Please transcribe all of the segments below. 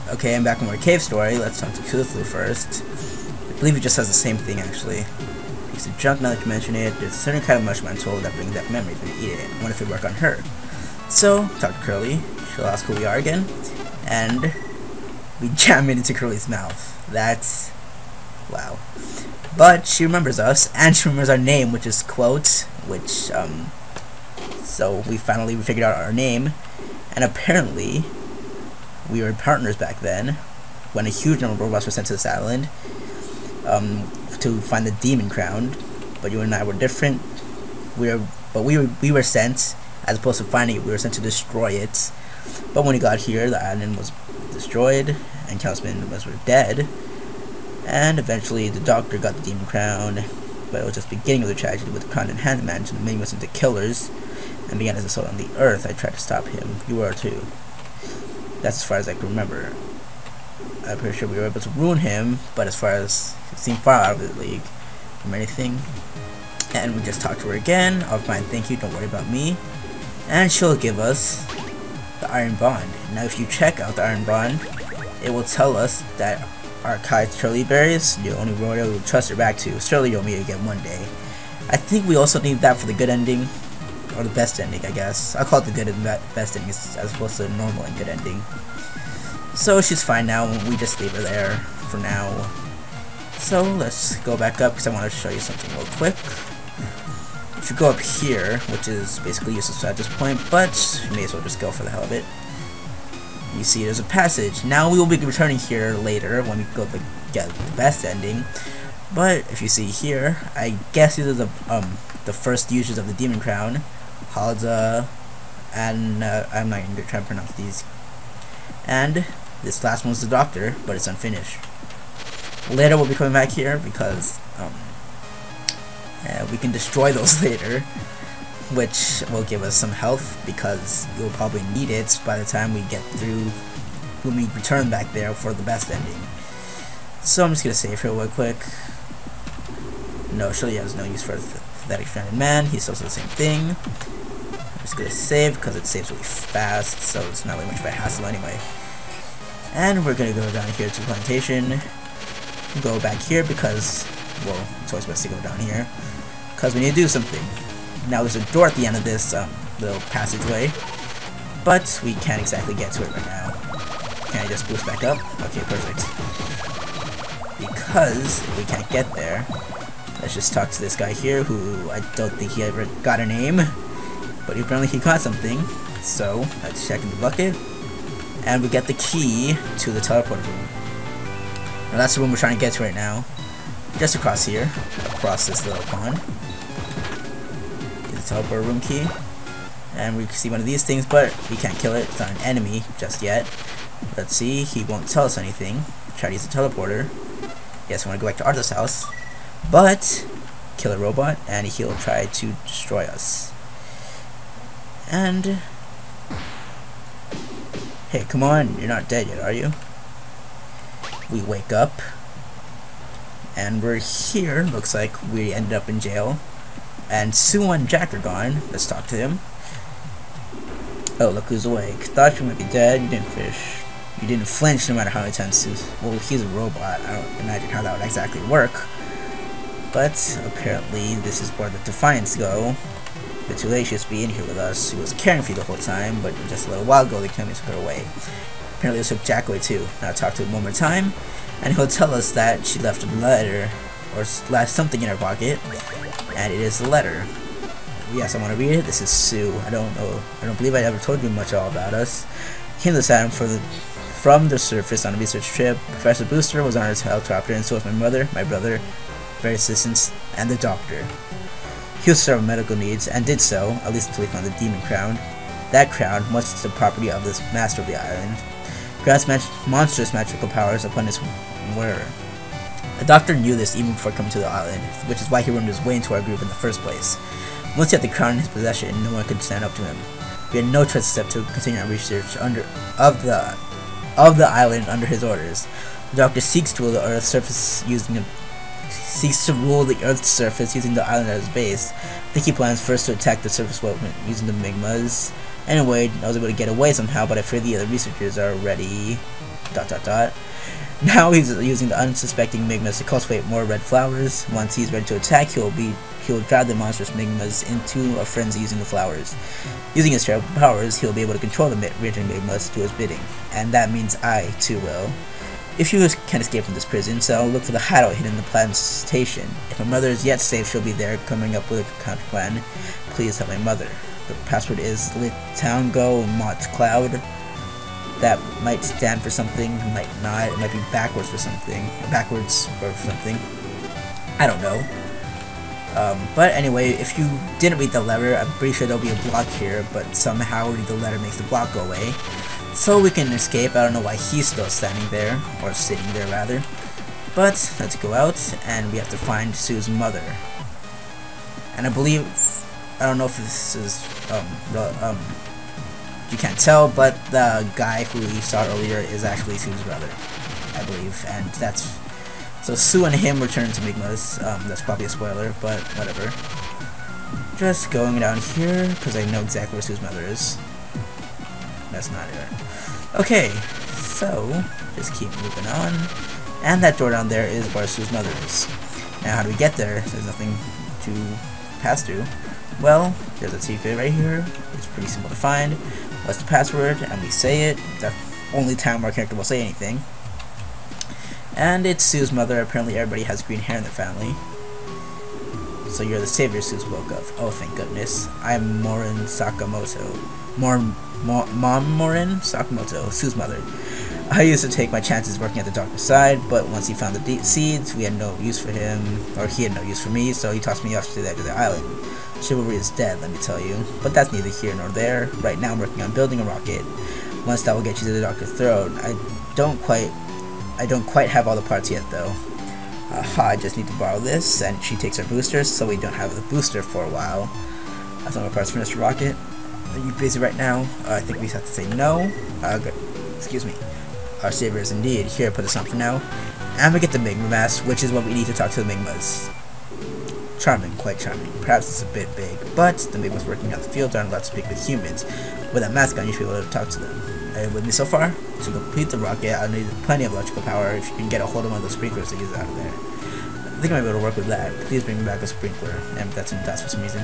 Okay, I'm back in our cave story. Let's talk to Cthulhu first. I believe he just has the same thing, actually. Piece of junk, now that you mention it. There's a certain kind of mushroom I'm told that brings back memories when you eat it. I wonder if it work on her. So, talk to Curly. She'll ask who we are again. And we jam it into Curly's mouth. That's... wow. But she remembers us, and she remembers our name, which is Quote, which, so we finally figured out our name. And apparently, we were partners back then, when a huge number of robots were sent to this island, to find the demon crown. But you and I were different. We were sent, as opposed to finding it, we were sent to destroy it. But when we got here, the island was destroyed, and countless members were dead. And eventually, the doctor got the demon crown, but it was just the beginning of the tragedy with the crown in hand managed to make us into killers, and began as a assault on the earth. I tried to stop him. You were too. That's as far as I can remember. I'm pretty sure we were able to ruin him, but as far as it seemed far out of the league from anything. And we just talked to her again. I'll fine, thank you, don't worry about me. And she'll give us the Iron Bond. Now if you check out the Iron Bond, it will tell us that our Kai Shirley berries, the only royal we'll trust her back to. Surely you'll meet again one day. I think we also need that for the good ending. Or the best ending, I guess. I'll call it the good and best ending as opposed to the normal and good ending. So she's fine now, we just leave her there for now. So let's go back up because I want to show you something real quick. If you go up here, which is basically useless at this point, but you may as well just go for the hell of it. You see there's a passage. Now we will be returning here later when we go to get the best ending. But if you see here, I guess these are the first users of the demon crown. Halda, and I'm not going to try to pronounce these. And this last one's the doctor, but it's unfinished. Later we'll be coming back here because we can destroy those later, which will give us some health because you'll probably need it by the time we get through when we return back there for the best ending. So I'm just gonna save here real quick. No, surely has no use for that stranded man. He still does the same thing. I'm just gonna save because it saves really fast, so it's not really much of a hassle anyway. And we're gonna go down here to the plantation. Go back here because, well, it's always best to go down here because we need to do something. Now there's a door at the end of this little passageway, but we can't exactly get to it right now. Can I just boost back up? Okay, perfect. Because we can't get there, let's just talk to this guy here who I don't think he ever got a name, but apparently he caught something. So let's check in the bucket, and we get the key to the teleport room. Now that's the room we're trying to get to right now. Just across here, across this little pond. Is the teleport room key, and we can see one of these things, but we can't kill it. It's not an enemy just yet. Let's see. He won't tell us anything. Try to use the teleporter. Yes, I want to go back to Arthur's house, but kill a robot, and he'll try to destroy us. And hey, come on, you're not dead yet, are you? We wake up, and we're here. Looks like we ended up in jail, and Sue and Jack are gone. Let's talk to him. Oh, look who's awake. Thought you might be dead. You didn't fish. You didn't flinch no matter how many times Sue's... well, he's a robot. I don't imagine how that would exactly work. But apparently this is where the Defiants go. The Tenacious be in here with us. She was caring for you the whole time, but just a little while ago the enemies took her away. Apparently they took Jack away too. Now talk to him one more time, and he'll tell us that she left a letter, or left something in her pocket, and it is the letter. Yes, I want to read it. This is Sue. I don't believe I ever told you much all about us. Came to this island from the surface on a research trip. Professor Booster was on his helicopter, and so was my mother, my brother, various assistants, and the doctor. He was served medical needs, and did so, at least until he found the demon crown. That crown, much the property of this master of the island, grants monstrous magical powers upon its wearer. The doctor knew this even before coming to the island, which is why he wormed his way into our group in the first place. Once he had the crown in his possession, no one could stand up to him. We had no choice except to continue our research of the island under his orders. The doctor seeks to rule the Earth's surface using the island as his base. I think he plans first to attack the surface world using the Migmas, Anyway, I was able to get away somehow, but I fear the other researchers are ready. ... Now he's using the unsuspecting Migmas to cultivate more red flowers. Once he's ready to attack, he'll drive the monstrous Migmas into a frenzy using the flowers. Using his terrible powers, he'll be able to control the raging Migmas to his bidding, and that means I, too, will. If you can escape from this prison cell, look for the hideout hidden in the plantation. If my mother is yet safe, she'll be there, coming up with a counter plan. Please help my mother. The password is Litango Mott Cloud. That might stand for something, might not. It might be backwards for something. Backwards or for something. I don't know. But anyway, if you didn't read the letter, I'm pretty sure there'll be a block here, but somehow reading the letter makes the block go away. So we can escape. I don't know why he's still standing there, or sitting there rather. But let's go out, and we have to find Sue's mother. And I believe, I don't know if this is, you can't tell, but the guy who we saw earlier is actually Sue's brother, I believe, and that's, so Sue and him return to Migmas. That's probably a spoiler, but whatever. Just going down here, because I know exactly where Sue's mother is. That's not it. Okay, so, just keep moving on, and that door down there is where Sue's mother is. Now, how do we get there? There's nothing to pass through. Well, there's a secret right here. It's pretty simple to find. What's the password? And we say it. The only time our character will say anything. And it's Sue's mother. Apparently everybody has green hair in their family. So you're the savior Sue spoke of. Oh, thank goodness. I'm Morin Sakamoto. Morin Sakamoto, Sue's mother. I used to take my chances working at the doctor's side, but once he found the seeds, we had no use for him, or he had no use for me, so he tossed me off to the edge of the island. Chivalry is dead, let me tell you. But that's neither here nor there. Right now I'm working on building a rocket. Once that will get you to the doctor's throne. I don't quite have all the parts yet though. I just need to borrow this, and she takes our boosters, so we don't have the booster for a while. That's all my parts for Mr. Rocket. Are you busy right now? I think we have to say no. Good. Excuse me. Our savior is indeed. Here, put this on for now. And we get the Migma mask, which is what we need to talk to the Migmas. Charming, quite charming. Perhaps it's a bit big, but the Migmas working out the field aren't allowed to speak with humans. With that mask on, you should be able to talk to them. Are you with me so far? To complete the rocket, I'll need plenty of electrical power if you can get a hold of one of those sprinklers to use it out of there. I think I might be able to work with that. Please bring me back a sprinkler. And that's for some reason.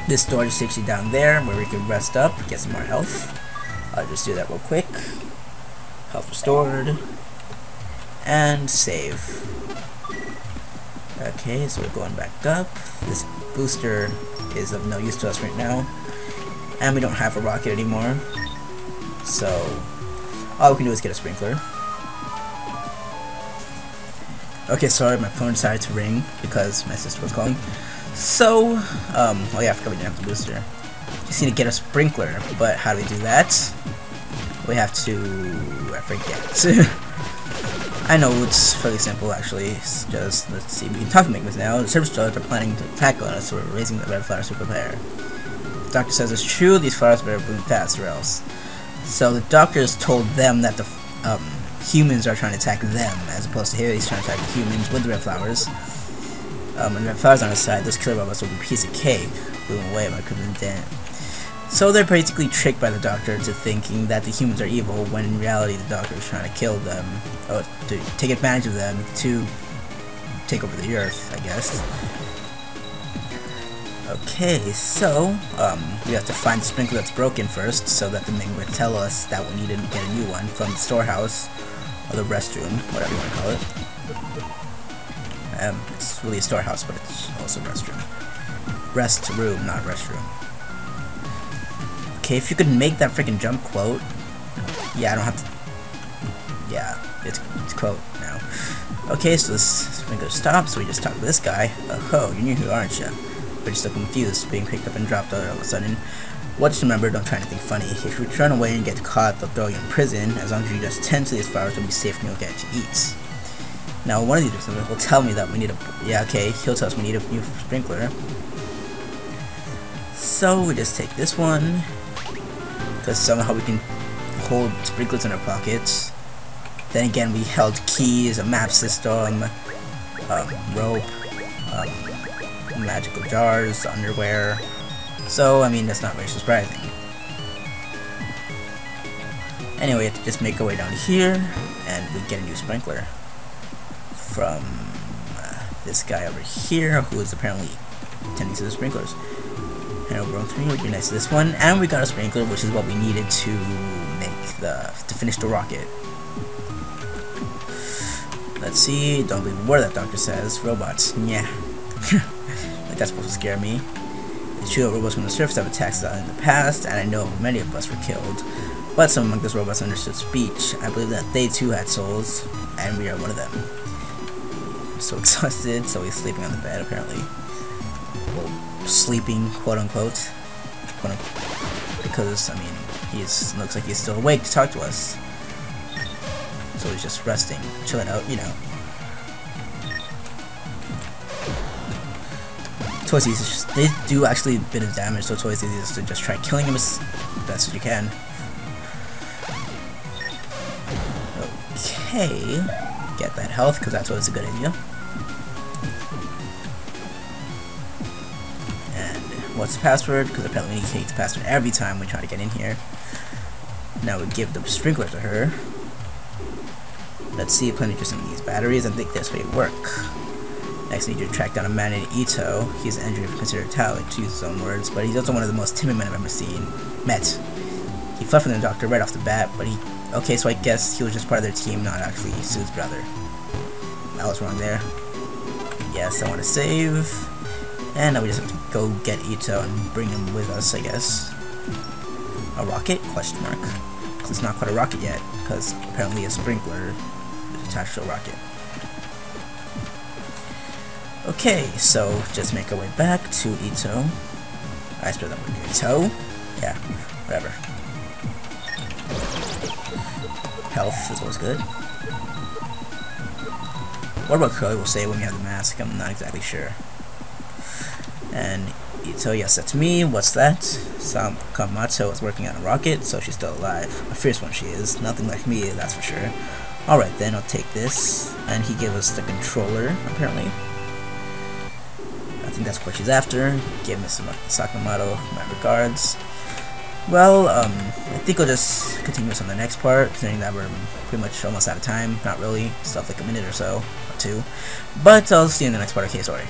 This door just takes you down there, where we can rest up, get some more health. I'll just do that real quick. Health restored. And save. Okay, so we're going back up. This booster is of no use to us right now. And we don't have a rocket anymore. So, all we can do is get a sprinkler. Okay, sorry, my phone decided to ring because my sister was calling. So, oh yeah, I forgot we didn't have the booster. Just need to get a sprinkler, but how do we do that? We have to, I forget. I know, it's fairly simple actually. It's just, let's see, we can talk to Migmas now. The service dogs are planning to attack on us, so we're raising the red flowers to prepare. The doctor says it's true, these flowers better bloom fast or else. So the doctors told them that the humans are trying to attack them, as opposed to here he's trying to attack the humans with the red flowers. When the red flowers on his side, those killer robots will be a piece of cake, blew away by Crimson Dan. So they're basically tricked by the doctor to thinking that the humans are evil, when in reality the doctor is trying to kill them, or to take advantage of them to take over the earth, I guess. Okay, so, we have to find the sprinkler that's broken first, so that the Ming would tell us that we need to get a new one from the storehouse, or the restroom, whatever you want to call it. It's really a storehouse, but it's also a restroom. Restroom, not restroom. Okay, if you could make that freaking jump quote. Yeah, I don't have to. Yeah, it's quote now. Okay, so this sprinkler stops, so we just talk to this guy. Oh, you're new here, aren't you? We're just so confused, being picked up and dropped all of a sudden. Well, just remember, don't try anything funny. If you run away and get caught, they'll throw you in prison. As long as you just tend to these flowers, you'll be safe and you'll get to eat. Now, one of these people will tell me that we need a. Yeah, okay, he'll tell us we need a new sprinkler. So we just take this one, because somehow we can hold sprinklers in our pockets. Then again, we held keys, a map system, rope, magical jars, underwear. So, I mean, that's not very surprising. Anyway, we have to just make our way down here, and we get a new sprinkler from this guy over here, who is apparently tending to the sprinklers. And over on 3, we get next to this one, and we got a sprinkler, which is what we needed to finish the rocket. Let's see. Don't believe a word that doctor says. Robots. Yeah. Like that's supposed to scare me. It's true that robots from the surface have attacked us in the past, and I know many of us were killed. But some among those robots understood speech. I believe that they too had souls, and we are one of them. I'm so exhausted, so he's sleeping on the bed apparently. Well, sleeping, quote unquote. Because, I mean, looks like he's still awake to talk to us. So he's just resting, chilling out, you know. Toy Seeds, they do actually a bit of damage, so Toy Seeds is to just try killing him as best as you can. Okay, get that health, because that's always a good idea. And what's the password? Because apparently we need to take the password every time we try to get in here. Now we give the sprinkler to her. Let's see if I need to some of these batteries. I think this may work. Next, we need to track down a man named Ito. He's an engineer considered talent, to use his own words, but he's also one of the most timid men I've ever met. He fled from the doctor right off the bat, but okay, so I guess he was just part of their team, not actually Sue's brother. I was wrong there. Yes, I want to save. And now we just have to go get Ito and bring him with us, I guess. A rocket? Question mark. Because it's not quite a rocket yet, because apparently a sprinkler is attached to a rocket. Okay, so just make our way back to Ito. I spelled that word Ito. Yeah, whatever. Health is always good. What about Curly will say when we have the mask? I'm not exactly sure. And Ito, yes, that's me. What's that? Kamato is working on a rocket, so she's still alive. A fierce one she is. Nothing like me, that's for sure. Alright then, I'll take this. And he gave us the controller, apparently. I think that's what she's after. Give Mr. Sakamoto my regards. Well, I think I'll just continue this on the next part, considering that we're pretty much almost out of time. Not really. Stuff like a minute or so, or two. But I'll see you in the next part of K-Story.